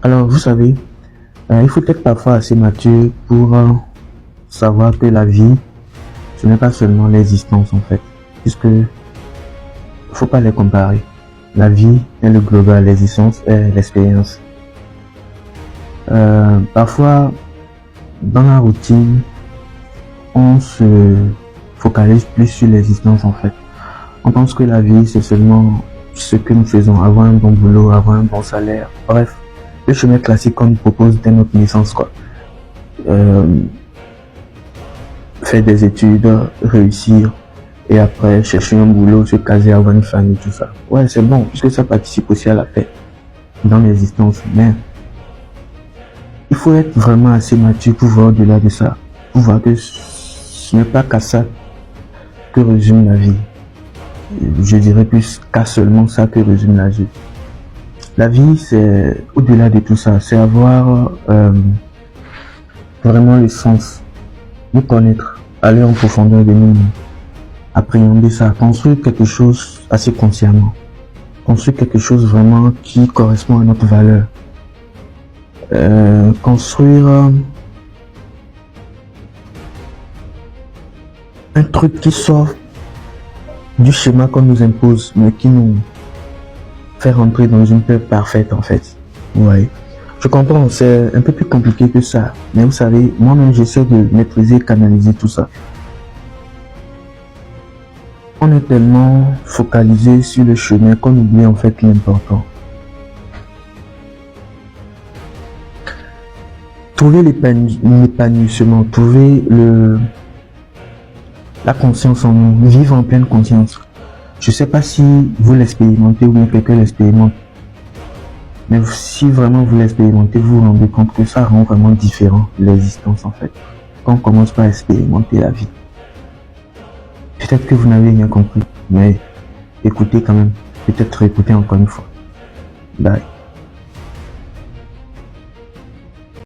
Alors, vous savez, il faut être parfois assez mature pour savoir que la vie, ce n'est pas seulement l'existence en fait, puisque faut pas les comparer. La vie est le global, l'existence est l'expérience. Parfois, dans la routine, on se focalise plus sur l'existence en fait. On pense que la vie, c'est seulement ce que nous faisons, avoir un bon boulot, avoir un bon salaire, bref, le chemin classique qu'on nous propose dès notre naissance, quoi. Faire des études, réussir, et après chercher un boulot, se caser, avoir une famille, tout ça. Ouais, c'est bon, puisque ça participe aussi à la paix dans l'existence. Mais il faut être vraiment assez mature pour voir au-delà de ça, pour voir que ce n'est pas qu'à ça que résume la vie. Je dirais plus qu'à seulement ça que résume la vie. La vie, c'est au-delà de tout ça, c'est avoir vraiment le sens, nous connaître, aller en profondeur de nous, appréhender ça, construire quelque chose assez consciemment, construire quelque chose vraiment qui correspond à notre valeur, construire un truc qui sort du schéma qu'on nous impose, mais qui nous fait rentrer dans une paix parfaite en fait. Ouais. Je comprends, c'est un peu plus compliqué que ça. Mais vous savez, moi-même j'essaie de maîtriser, canaliser tout ça. On est tellement focalisé sur le chemin qu'on oublie en fait l'important. Trouver l'épanouissement, trouver la conscience en nous, vivre en pleine conscience. Je sais pas si vous l'expérimentez ou bien quelqu'un l'expérimente. Mais si vraiment vous l'expérimentez, vous vous rendez compte que ça rend vraiment différent l'existence en fait. Quand on commence par expérimenter la vie. Peut-être que vous n'avez rien compris, mais écoutez quand même. Peut-être écoutez encore une fois. Bye.